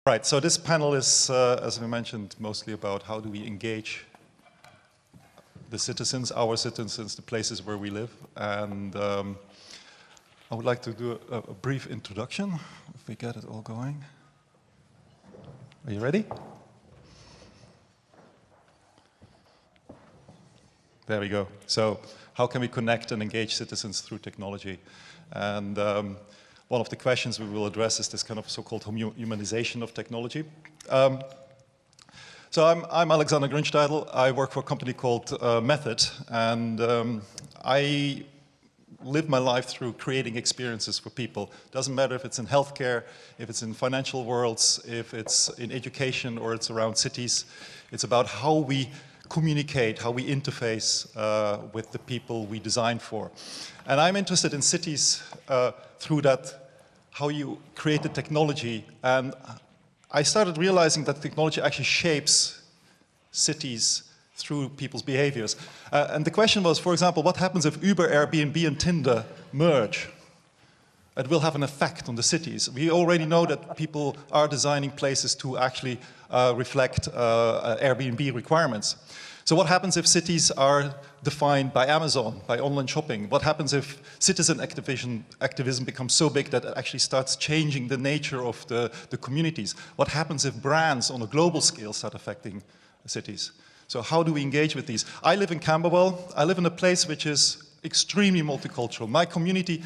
Right, so this panel is, as we mentioned, mostly about how do we engage the citizens, our citizens, the places where we live. And I would like to do a brief introduction, if we get it all going. Are you ready? There we go. So how can we connect and engage citizens through technology? And one of the questions we will address is this kind of so-called humanization of technology. So I'm Alexander Grunsteidl. I work for a company called Method, and I live my life through creating experiences for people. Doesn't matter if it's in healthcare, if it's in financial worlds, if it's in education, or it's around cities. It's about how we communicate, how we interface with the people we design for. And I'm interested in cities through that, how you create the technology. And I started realizing that technology actually shapes cities through people's behaviors. And the question was, for example, what happens if Uber, Airbnb, and Tinder merge? It will have an effect on the cities. We already know that people are designing places to actually reflect Airbnb requirements. So what happens if cities are defined by Amazon, by online shopping? What happens if citizen activism becomes so big that it actually starts changing the nature of the communities? What happens if brands on a global scale start affecting cities? So how do we engage with these? I live in Camberwell. I live in a place which is extremely multicultural. My community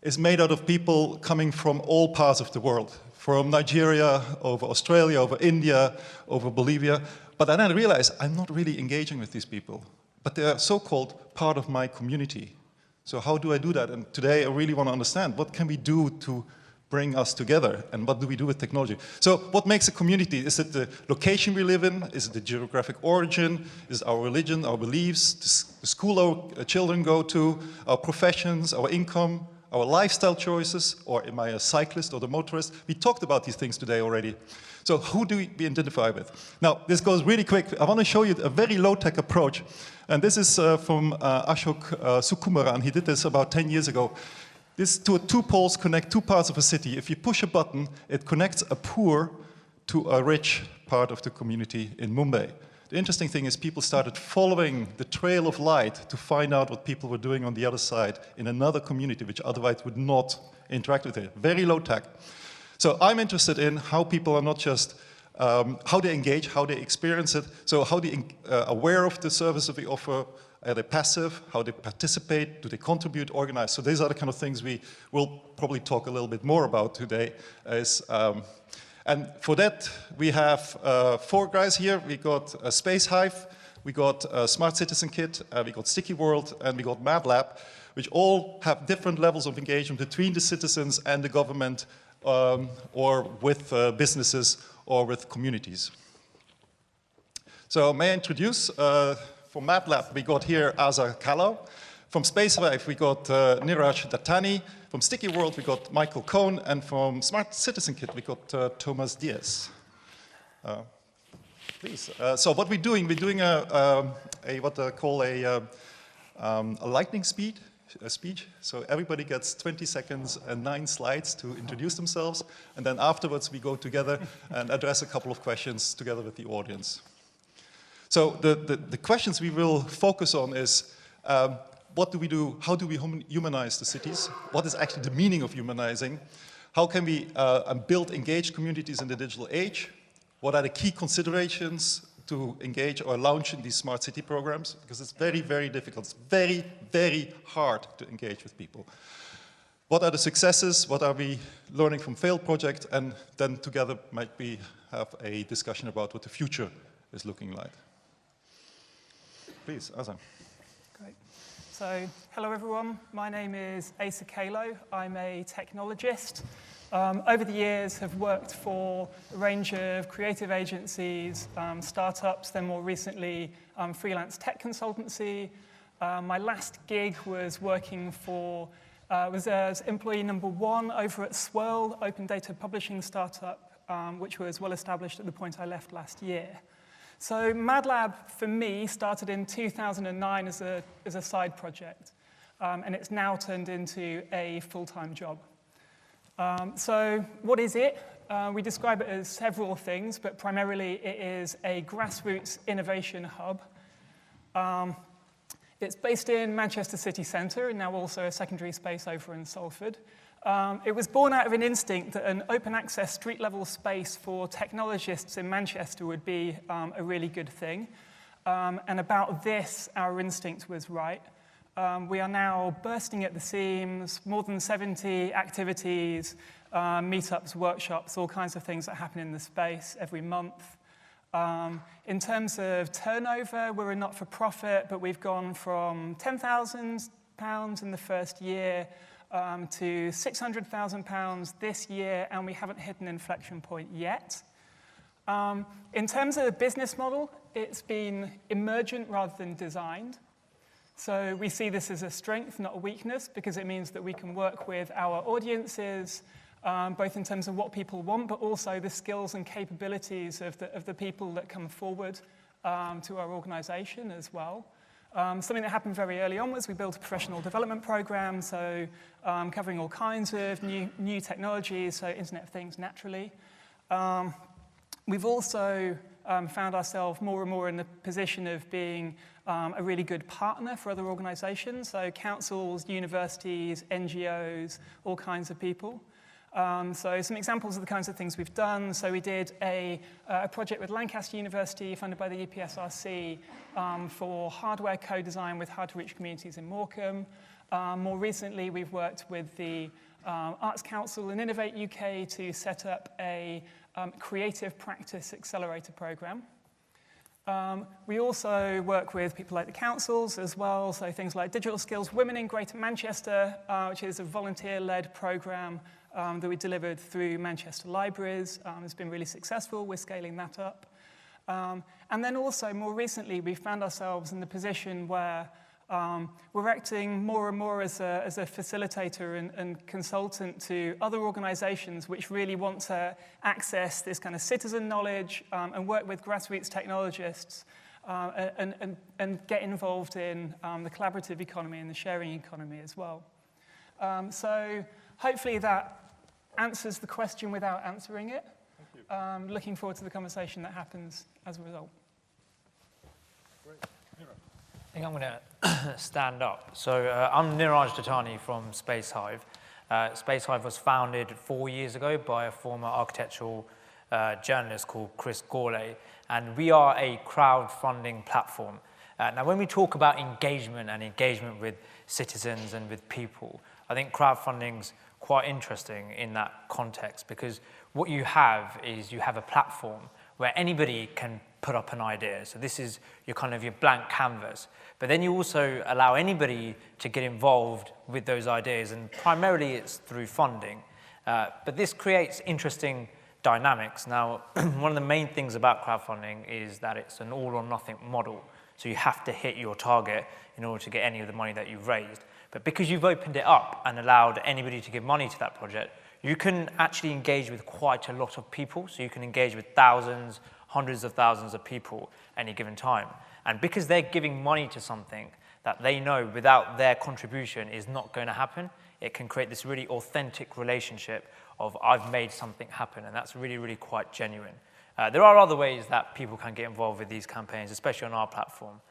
is made out of people coming from all parts of the world, from Nigeria, over Australia, over India, over Bolivia. But then I realized I'm not really engaging with these people, but they are so-called part of my community. So how do I do that? And today I really want to understand, what can we do to bring us together, and what do we do with technology? So what makes a community? Is it the location we live in? Is it the geographic origin? Is it our religion, our beliefs, the school our children go to, our professions, our income, our lifestyle choices, or am I a cyclist or the motorist? We talked about these things today already. So who do we identify with? Now, this goes really quick. I want to show you a very low-tech approach. And this is from Ashok Sukumaran. He did this about 10 years ago. These two poles connect two parts of a city. If you push a button, it connects a poor to a rich part of the community in Mumbai. The interesting thing is people started following the trail of light to find out what people were doing on the other side in another community, which otherwise would not interact with it. Very low tech. So I'm interested in how people are not just, how they engage, how they experience it, so how they aware of the service that we offer, are they passive, how they participate, do they contribute, organize. So these are the kind of things we will probably talk a little bit more about today. And for that, we have 4 guys here. We got Spacehive, we got Smart Citizen Kit, we got Stickyworld, and we got MadLab, which all have different levels of engagement between the citizens and the government, or with businesses or with communities. So may I introduce, from MadLab we got here Calow. From Spacehive we got Niraj Dattani. From Stickyworld we got Michael Kohn, and from Smart Citizen Kit we got Tomas Diez. Please. So what we're doing what I call a lightning speech. So everybody gets 20 seconds and 9 slides to introduce themselves, and then afterwards we go together and address a couple of questions together with the audience. So the questions we will focus on is, what do we do? How do we humanize the cities? What is actually the meaning of humanizing? How can we build engaged communities in the digital age? What are the key considerations to engage or launch in these smart city programs? Because it's very, very difficult. It's very, very hard to engage with people. What are the successes? What are we learning from failed projects? And then together might we have a discussion about what the future is looking like. Please, Asa. Great. So, hello everyone. My name is Asa Calow. I'm a technologist. Over the years, have worked for a range of creative agencies, startups, then more recently, freelance tech consultancy. My last gig was working for, was as employee number 1 over at Swirl, open data publishing startup, which was well established at the point I left last year. So MadLab, for me, started in 2009 as a side project, and it's now turned into a full-time job. So what is it? we describe it as several things, but primarily it is a grassroots innovation hub. It's based in Manchester city centre and now also a secondary space over in Salford. It was born out of an instinct that an open access street level space for technologists in Manchester would be a really good thing. And about this, our instinct was right. We are now bursting at the seams, more than 70 activities, meetups, workshops, all kinds of things that happen in the space every month. In terms of turnover, we're a not-for-profit, but we've gone from £10,000 in the first year to £600,000 this year, and we haven't hit an inflection point yet. In terms of the business model, it's been emergent rather than designed. So we see this as a strength, not a weakness, because it means that we can work with our audiences, both in terms of what people want, but also the skills and capabilities of the people that come forward to our organization as well. Something that happened very early on was we built a professional development program, so covering all kinds of new technologies, so Internet of Things naturally. We've also found ourselves more and more in the position of being a really good partner for other organizations, so councils, universities, NGOs, all kinds of people. So some examples of the kinds of things we've done. So we did a project with Lancaster University funded by the EPSRC for hardware co-design with hard-to-reach communities in Morecambe. More recently, we've worked with the Arts Council and Innovate UK to set up a creative practice accelerator program. We also work with people like the councils as well, so things like Digital Skills Women in Greater Manchester, which is a volunteer-led program that we delivered through Manchester Libraries. It's been really successful. We're scaling that up. And then also, more recently, we found ourselves in the position where we're acting more and more as a facilitator and consultant to other organizations which really want to access this kind of citizen knowledge and work with grassroots technologists and get involved in the collaborative economy and the sharing economy as well. So hopefully that answers the question without answering it. Thank you. Looking forward to the conversation that happens as a result. Great. I think I'm going to stand up. So I'm Niraj Dattani from Spacehive. Spacehive was founded 4 years ago by a former architectural journalist called Chris Gorley, and we are a crowdfunding platform. Now, when we talk about engagement and engagement with citizens and with people, I think crowdfunding's quite interesting in that context, because what you have is you have a platform where anybody can put up an idea. So this is your kind of your blank canvas. But then you also allow anybody to get involved with those ideas, and primarily it's through funding. But this creates interesting dynamics. Now, one of the main things about crowdfunding is that it's an all-or-nothing model. So you have to hit your target in order to get any of the money that you've raised. But because you've opened it up and allowed anybody to give money to that project, you can actually engage with quite a lot of people. So you can engage with thousands, hundreds of thousands of people any given time. And because they're giving money to something that they know without their contribution is not going to happen, it can create this really authentic relationship of I've made something happen. And that's really, really quite genuine. There are other ways that people can get involved with these campaigns, especially on our platform.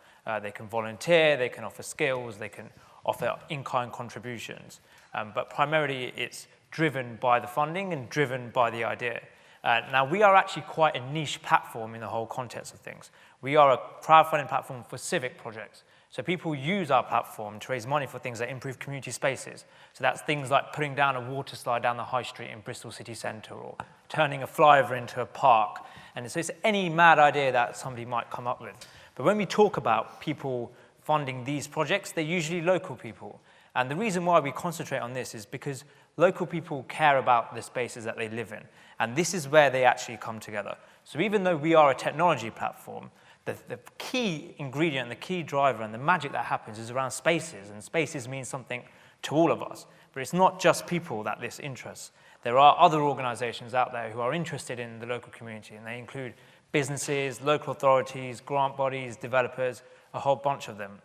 They can volunteer, they can offer skills, they can offer in-kind contributions. But primarily, it's driven by the funding and driven by the idea. Now, we are actually quite a niche platform in the whole context of things. We are a crowdfunding platform for civic projects. So people use our platform to raise money for things that improve community spaces. So that's things like putting down a water slide down the high street in Bristol city centre, or turning a flyover into a park. And so it's any mad idea that somebody might come up with. But when we talk about people funding these projects, they're usually local people. And the reason why we concentrate on this is because local people care about the spaces that they live in. And this is where they actually come together. So even though we are a technology platform, the key ingredient, the key driver, and the magic that happens is around spaces. And spaces means something to all of us. But it's not just people that this interests. There are other organizations out there who are interested in the local community, and they include businesses, local authorities, grant bodies, developers, a whole bunch of them.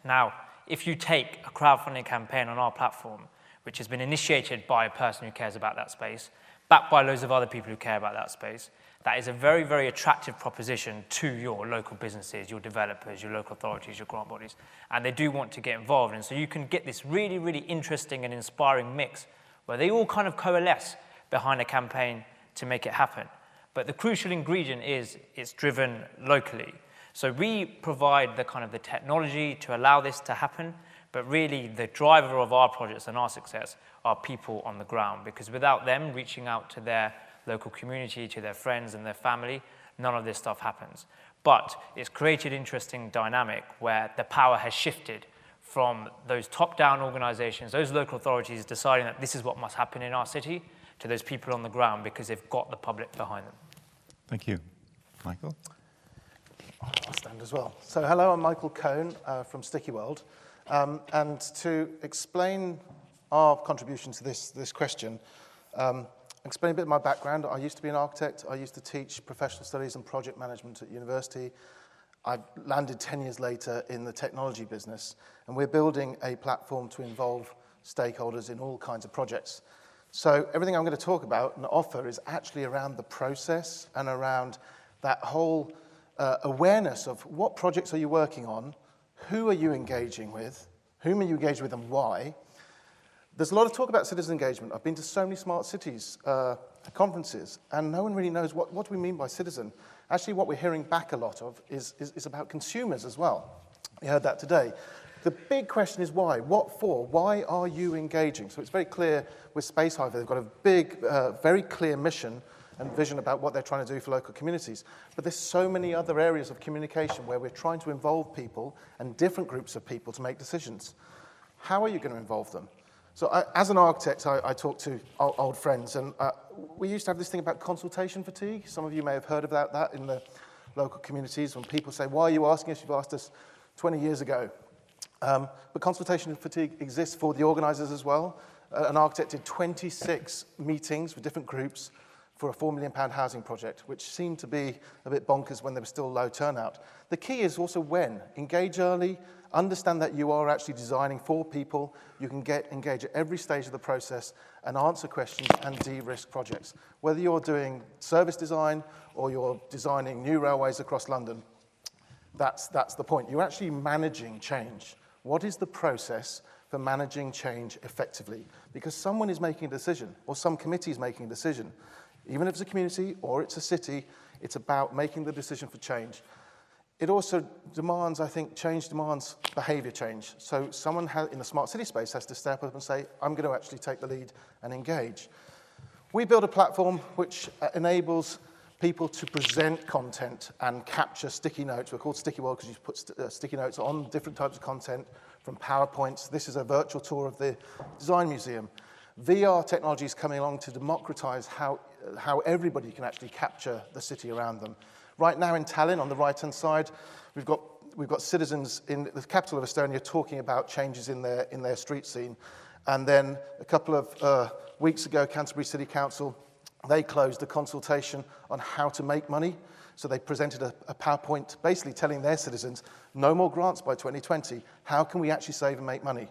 Now, if you take a crowdfunding campaign on our platform, which has been initiated by a person who cares about that space, backed by loads of other people who care about that space, that is a very, very attractive proposition to your local businesses, your developers, your local authorities, your grant bodies, and they do want to get involved. And so you can get this really, really interesting and inspiring mix where they all kind of coalesce behind a campaign to make it happen. But the crucial ingredient is it's driven locally. So we provide the kind of the technology to allow this to happen, but really the driver of our projects and our success are people on the ground, because without them reaching out to their local community, to their friends and their family, none of this stuff happens. But it's created an interesting dynamic where the power has shifted from those top-down organizations, those local authorities deciding that this is what must happen in our city, to those people on the ground because they've got the public behind them. Thank you. Michael? I'll stand as well. So hello, I'm Michael Kohn from Stickyworld. And to explain our contribution to this question, explain a bit of my background. I used to be an architect. I used to teach professional studies and project management at university. I landed 10 years later in the technology business, and we're building a platform to involve stakeholders in all kinds of projects. So everything I'm going to talk about and offer is actually around the process and around that whole awareness of what projects are you working on, who are you engaging with, whom are you engaged with and why. There's a lot of talk about citizen engagement. I've been to so many smart cities conferences, and no one really knows what do we mean by citizen. Actually, what we're hearing back a lot of is about consumers as well. We heard that today. The big question is why? What for? Why are you engaging? So it's very clear with Spacehive, they've got a big, very clear mission and vision about what they're trying to do for local communities. But there's so many other areas of communication where we're trying to involve people and different groups of people to make decisions. How are you going to involve them? So as an architect, I talk to old friends, and we used to have this thing about consultation fatigue. Some of you may have heard about that in the local communities when people say, why are you asking us? You've asked us 20 years ago. But consultation fatigue exists for the organizers as well. An architect did 26 meetings with different groups for a £4 million housing project, which seemed to be a bit bonkers when there was still low turnout. The key is also when. Engage early, understand that you are actually designing for people. You can engage at every stage of the process and answer questions and de-risk projects. Whether you're doing service design or you're designing new railways across London, that's the point. You're actually managing change. What is the process for managing change effectively? Because someone is making a decision, or some committee is making a decision. Even if it's a community or it's a city, it's about making the decision for change. It also demands, I think, change demands behavior change. So someone in the smart city space has to step up and say, I'm going to actually take the lead and engage. We build a platform which enables people to present content and capture sticky notes. We're called Stickyworld because you put sticky notes on different types of content, from PowerPoints. This is a virtual tour of the Design Museum. VR technology is coming along to democratize how everybody can actually capture the city around them. Right now in Tallinn, on the right-hand side, we've got citizens in the capital of Estonia talking about changes in their street scene. And then a couple of weeks ago, Canterbury City Council, they closed a consultation on how to make money. So they presented a PowerPoint basically telling their citizens, no more grants by 2020. How can we actually save and make money?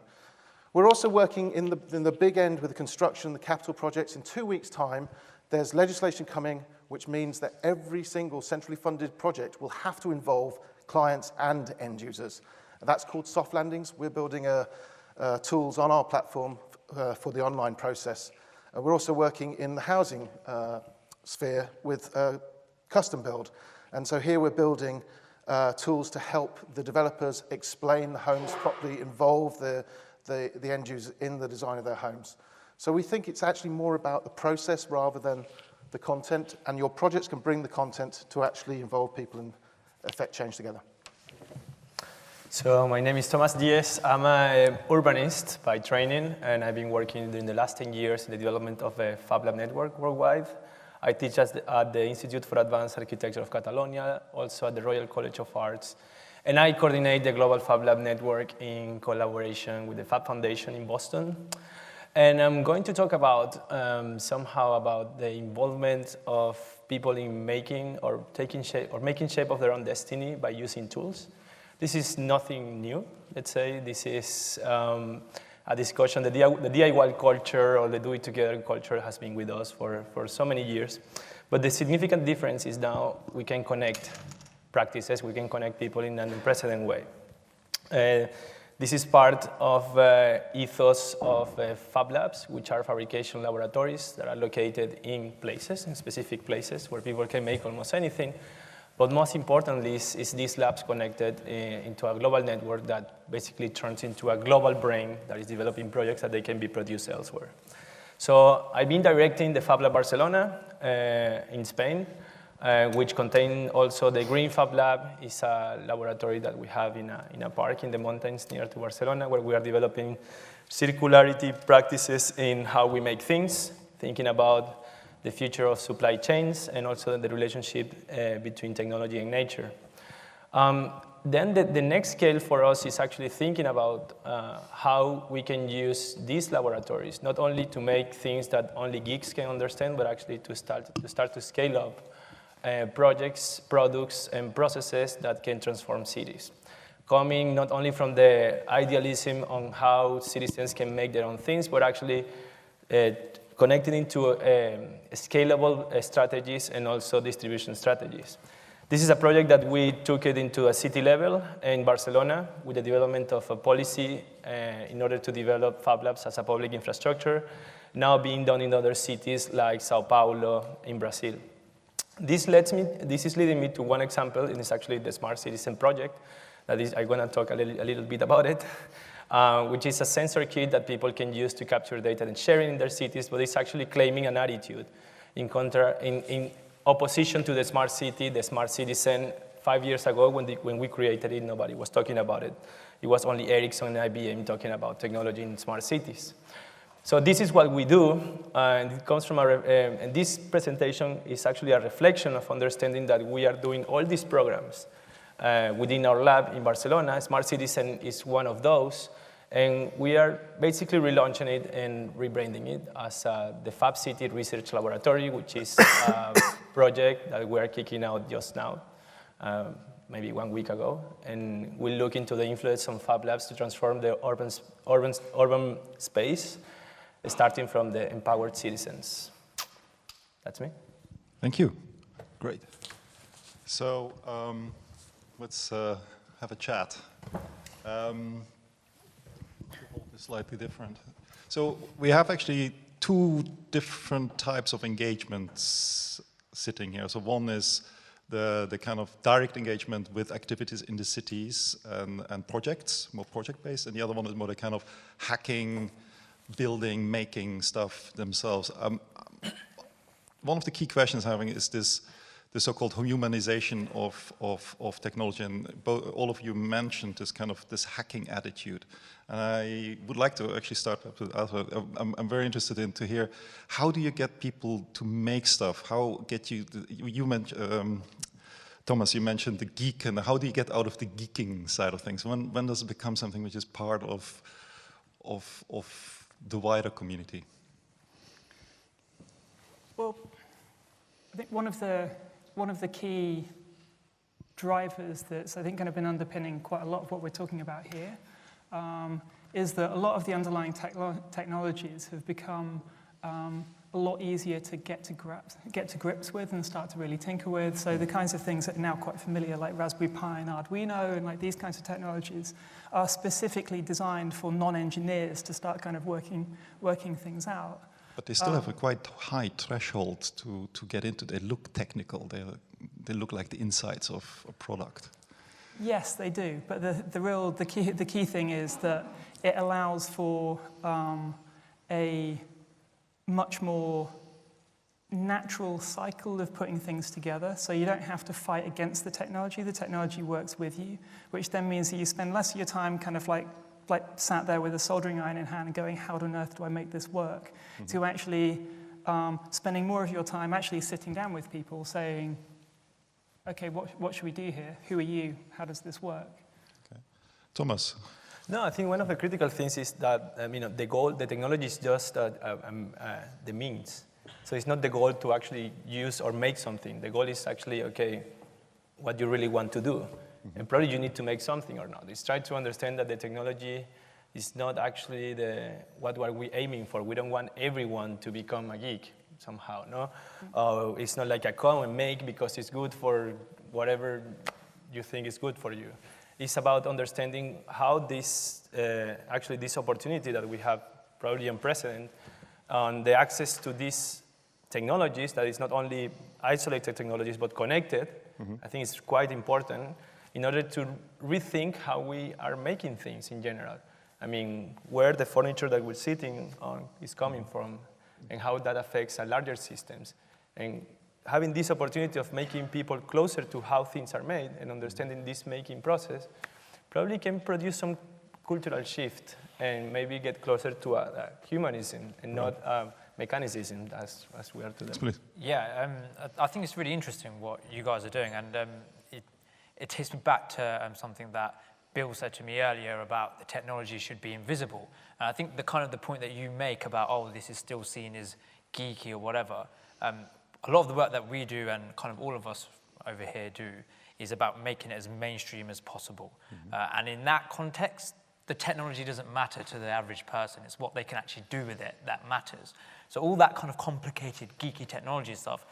We're also working in the big end with the construction, the capital projects. In 2 weeks' time, there's legislation coming, which means that every single centrally funded project will have to involve clients and end users. That's called soft landings. We're building tools on our platform for the online process. We're also working in the housing sphere with custom build. And so here we're building tools to help the developers explain the homes properly, involve the end user in the design of their homes. So we think it's actually more about the process rather than the content, and your projects can bring the content to actually involve people and affect change together. So my name is Tomas Diez. I'm an urbanist by training, and I've been working during the last 10 years in the development of a Fab Lab network worldwide. I teach at the Institute for Advanced Architecture of Catalonia, also at the Royal College of Arts. And I coordinate the Global Fab Lab network in collaboration with the Fab Foundation in Boston. And I'm going to talk about somehow about the involvement of people in making or making shape of their own destiny by using tools. This is nothing new, let's say. This is a discussion. The DIY culture or the do-it-together culture has been with us for so many years. But the significant difference is now we can connect practices, we can connect people in an unprecedented way. This is part of ethos of Fab Labs, which are fabrication laboratories that are located in places, in specific places where people can make almost anything. But most importantly is these labs connected into a global network that basically turns into a global brain that is developing projects that they can be produced elsewhere. So I've been directing the Fab Lab Barcelona in Spain, which contain also the Green Fab Lab. Is a laboratory that we have in a park in the mountains near to Barcelona, where we are developing circularity practices in how we make things, thinking about the future of supply chains and also the relationship between technology and nature. Then the next scale for us is actually thinking about how we can use these laboratories, not only to make things that only geeks can understand, but actually to start to scale up projects, products, and processes that can transform cities. Coming not only from the idealism on how citizens can make their own things, but actually connected into scalable strategies and also distribution strategies. This is a project that we took it into a city level in Barcelona with the development of a policy in order to develop Fab Labs as a public infrastructure, now being done in other cities like Sao Paulo in Brazil. This is leading me to one example, and it's actually the Smart Citizen project. That is, I'm going to talk a little bit about it. Which is a sensor kit that people can use to capture data and share it in their cities, but it's actually claiming an attitude in opposition to the smart city, the smart citizen. 5 years ago, when we created it, nobody was talking about it. It was only Ericsson and IBM talking about technology in smart cities. So this is what we do, and it comes from and this presentation is actually a reflection of understanding that we are doing all these programs within our lab in Barcelona. Smart Citizen is one of those, and we are basically relaunching it and rebranding it as the Fab City Research Laboratory, which is a project that we are kicking out just now, maybe 1 week ago, and we'll look into the influence on Fab Labs to transform the urban space, starting from the empowered citizens. That's me. Thank you. Great. So let's have a chat. Slightly different. So we have actually two different types of engagements sitting here. So one is the kind of direct engagement with activities in the cities and projects, more project-based, and the other one is more the kind of hacking, building, making stuff themselves. One of the key questions having is the so-called humanization of technology, and all of you mentioned this kind of this hacking attitude. And I would like to actually start with Alpha. I'm very interested to hear, how do you get people to make stuff? How get you mentioned, Thomas, you mentioned the geek, and how do you get out of the geeking side of things? When does it become something which is part of the wider community? Well, I think one of the key drivers that's, I think, kind of been underpinning quite a lot of what we're talking about here is that a lot of the underlying technologies have become a lot easier to get to grips with and start to really tinker with. So the kinds of things that are now quite familiar, like Raspberry Pi and Arduino, and like these kinds of technologies, are specifically designed for non-engineers to start kind of working things out. But they still have a quite high threshold to get into. They look technical. They look like the insides of a product. Yes, they do. But the key thing is that it allows for a much more natural cycle of putting things together. So you don't have to fight against the technology works with you, which then means that you spend less of your time kind of like sat there with a soldering iron in hand going, how on earth do I make this work? Mm-hmm. To actually spending more of your time actually sitting down with people saying, okay, what should we do here? Who are you? How does this work? Okay. Thomas. No, I think one of the critical things is that the goal, the technology is just the means. So it's not the goal to actually use or make something. The goal is actually, okay, what you really want to do. Mm-hmm. And probably you need to make something or not. It's try to understand that the technology is not actually what are we aiming for. We don't want everyone to become a geek somehow, no? It's not like a common make because it's good for whatever you think is good for you. It's about understanding how this, actually this opportunity that we have, probably unprecedented, on the access to these technologies that is not only isolated technologies but connected, I think it's quite important in order to rethink how we are making things in general. I mean, where the furniture that we're sitting on is coming from and how that affects our larger systems. And having this opportunity of making people closer to how things are made and understanding this making process probably can produce some cultural shift and maybe get closer to a humanism and not mechanicism as we are today. Yeah, I think it's really interesting what you guys are doing, and it takes me back to something that Bill said to me earlier about the technology should be invisible. And I think the point that you make about, oh, this is still seen as geeky or whatever, a lot of the work that we do and kind of all of us over here do is about making it as mainstream as possible. And in that context, the technology doesn't matter to the average person. It's what they can actually do with it that matters. So all that kind of complicated, geeky technology stuff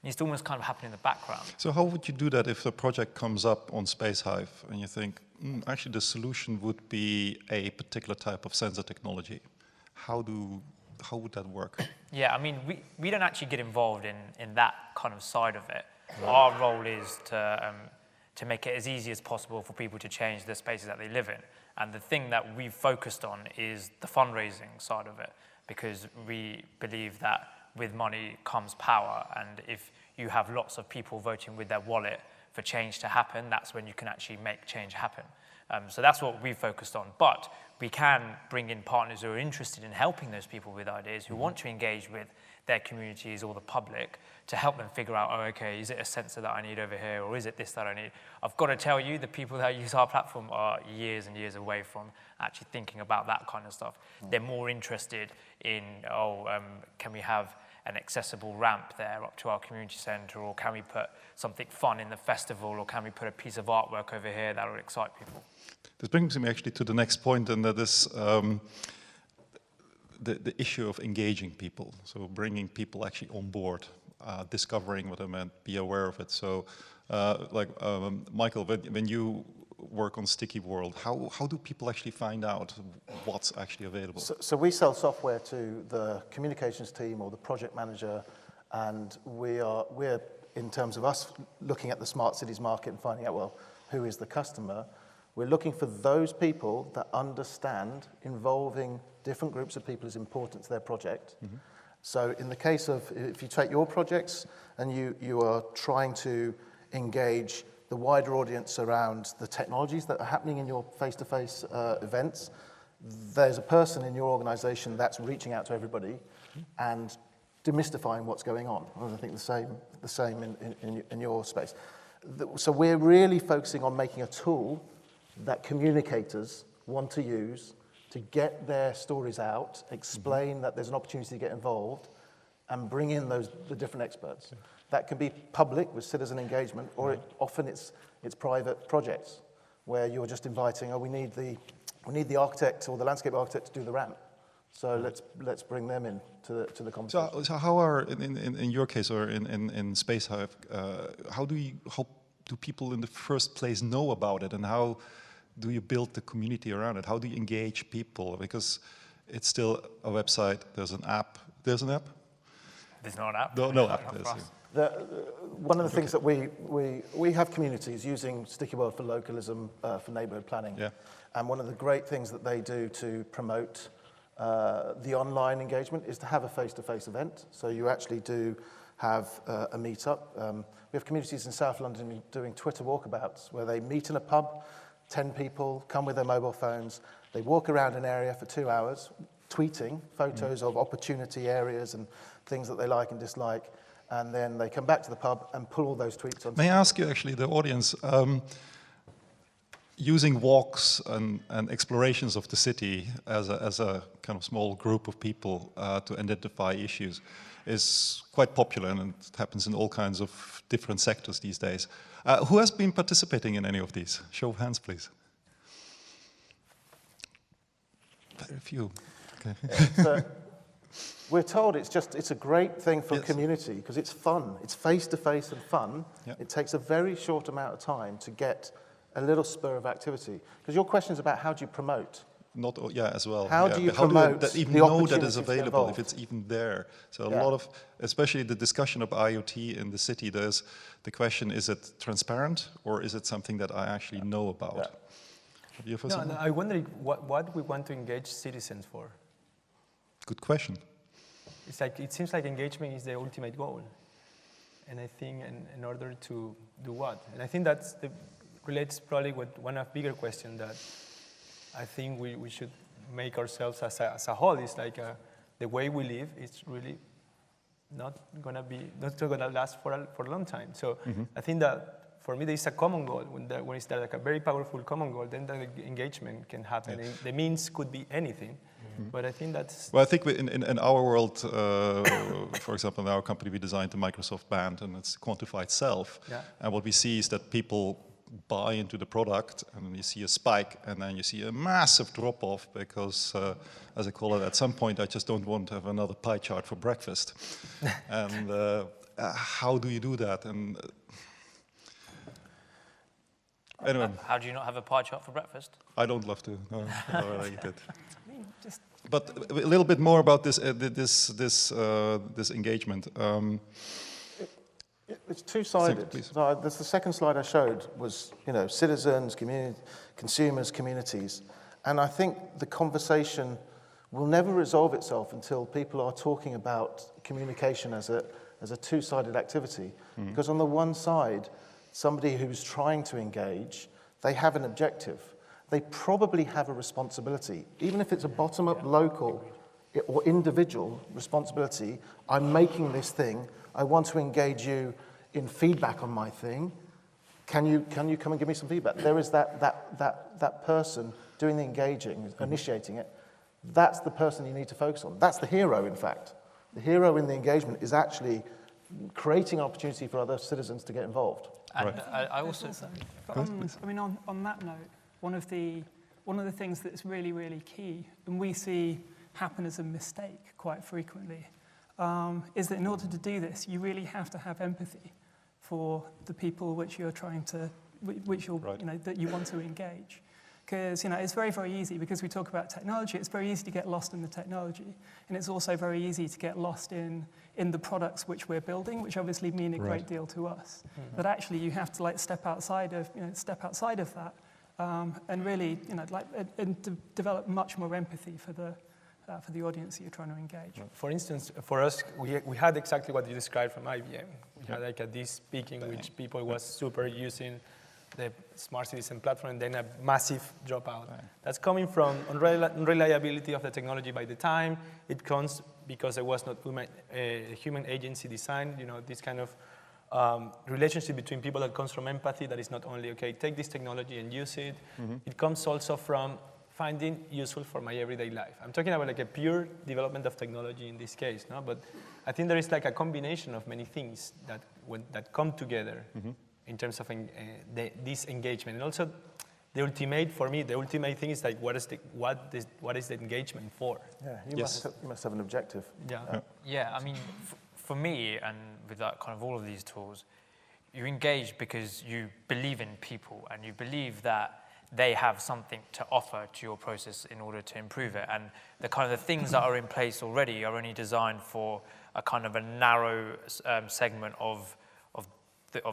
needs to almost kind of happen in the background. So how would you do that if a project comes up on Spacehive and you think, actually the solution would be a particular type of sensor technology? How would that work? Yeah, I mean, we don't actually get involved in that kind of side of it. Our role is to make it as easy as possible for people to change the spaces that they live in. And the thing that we've focused on is the fundraising side of it, because we believe that with money comes power, and if you have lots of people voting with their wallet for change to happen, that's when you can actually make change happen. So that's what we've focused on. But we can bring in partners who are interested in helping those people with ideas, who want to engage with their communities or the public to help them figure out, oh, okay, is it a sensor that I need over here, or is it this that I need? I've got to tell you, the people that use our platform are years and years away from actually thinking about that kind of stuff. They're more interested in, can we have an accessible ramp there up to our community centre, or can we put something fun in the festival, or can we put a piece of artwork over here that will excite people? This brings me actually to the next point, and that is the issue of engaging people. So bringing people actually on board, discovering what I meant, be aware of it. So Michael, when you work on Stickyworld, how do people actually find out what's actually available? So we sell software to the communications team or the project manager, and we're in terms of us looking at the smart cities market and finding out, well, who is the customer? We're looking for those people that understand involving different groups of people is important to their project. So in the case of, if you take your projects and you are trying to engage the wider audience around the technologies that are happening in your face-to-face events, there's a person in your organization that's reaching out to everybody and demystifying what's going on. And I think the same in your space. So we're really focusing on making a tool that communicators want to use to get their stories out, explain that there's an opportunity to get involved, and bring in the different experts. That can be public with citizen engagement, or often it's private projects where you're just inviting, we need the architect or the landscape architect to do the ramp. So let's bring them in to the conversation. So how are, in your case or in Spacehive, how do people in the first place know about it, and how do you build the community around it? How do you engage people? Because it's still a website, there's an app. There's an app? There's not an app. No app. One of the things that we have communities using Stickyworld for localism, for neighborhood planning. Yeah. And one of the great things that they do to promote the online engagement is to have a face-to-face event. So you actually do have a meetup. We have communities in South London doing Twitter walkabouts where they meet in a pub, 10 people come with their mobile phones, they walk around an area for 2 hours, tweeting photos of opportunity areas and things that they like and dislike, and then they come back to the pub and pull all those tweets on. May I ask you, actually, the audience, using walks and explorations of the city as a kind of small group of people to identify issues is quite popular, and it happens in all kinds of different sectors these days. Who has been participating in any of these? Show of hands, please. Very few. Okay. So we're told it's a great thing for community because it's fun. It's face-to-face and fun. Yeah. It takes a very short amount of time to get a little spur of activity. Because your question is about how do you promote? As well. How do you promote even the know that opportunities it's to get available, if involved? it's even there? So a Yeah. lot of, especially the discussion of IoT in the city, there's the question, is it transparent or is it something that I actually know about? Yeah. Have you ever No, something? I wonder what we want to engage citizens for. Good question. It's like, it seems like engagement is the ultimate goal. And I think in order to do what? And I think that's relates probably with one of bigger questions that I think we should make ourselves as a whole. It's like the way we live is really not gonna last for a long time. So I think that for me there is a common goal. When it's like a very powerful common goal, then the engagement can happen. Yeah. The means could be anything, but I think that's. Well, I think in our world, for example, in our company, we designed the Microsoft band, and it's quantified self. Yeah. And what we see is that people buy into the product, and then you see a spike, and then you see a massive drop-off because, as I call it, at some point I just don't want to have another pie chart for breakfast. And how do you do that? And anyway, How do you not have a pie chart for breakfast? I don't love to. No, I eat it. I mean, just But a little bit more about this this engagement. It's two-sided. Simple, please. So the second slide I showed was, citizens, consumers, communities. And I think the conversation will never resolve itself until people are talking about communication as a two-sided activity. Because on the one side, somebody who's trying to engage, they have an objective. They probably have a responsibility. Even if it's a bottom-up local or individual responsibility, I'm making this thing, I want to engage you in feedback on my thing. Can you come and give me some feedback? There is that person doing the engaging, initiating it. That's the person you need to focus on. That's the hero, in fact. The hero in the engagement is actually creating opportunity for other citizens to get involved. And Right. I also. But on that note, one of the things that's really, really key, and we see happen as a mistake quite frequently, is that in order to do this, you really have to have empathy for the people which you're trying to, Right. that you want to engage. Because, it's very, very easy, because we talk about technology, it's very easy to get lost in the technology. And it's also very easy to get lost in the products which we're building, which obviously mean a great deal to us. But actually, you have to step outside of that and really, develop much more empathy for the audience that you're trying to engage. For instance, for us, we had exactly what you described from IBM. We had like this peak in which people was super using the smart citizen platform, and then a massive dropout. Right. That's coming from unreliability of the technology by the time. It comes because there was not human agency design, this kind of relationship between people that comes from empathy, that is not only, okay, take this technology and use it. It comes also from finding useful for my everyday life. I'm talking about like a pure development of technology in this case, no? But I think there is like a combination of many things that come together in terms of this engagement. And also, the ultimate thing is like, what is the engagement for? Yeah, you must have an objective. Yeah, I mean, for me, and with that kind of all of these tools, you engage because you believe in people and you believe that they have something to offer to your process in order to improve it. And the kind of the things that are in place already are only designed for a kind of a narrow segment of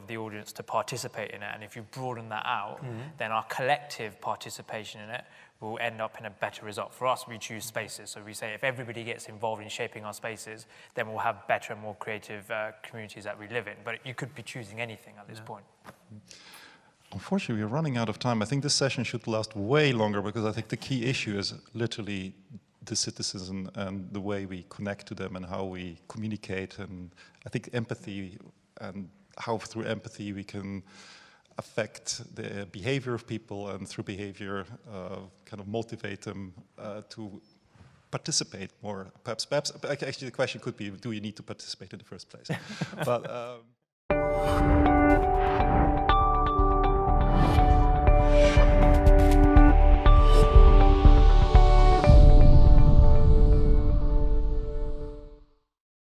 the audience to participate in it. And if you broaden that out, then our collective participation in it will end up in a better result. For us, we choose spaces. So we say if everybody gets involved in shaping our spaces, then we'll have better and more creative communities that we live in. But you could be choosing anything at this point. Unfortunately, we're running out of time. I think this session should last way longer because I think the key issue is literally the citizens and the way we connect to them and how we communicate. And I think empathy and how through empathy we can affect the behavior of people and through behavior kind of motivate them to participate more. Perhaps actually the question could be, do you need to participate in the first place? But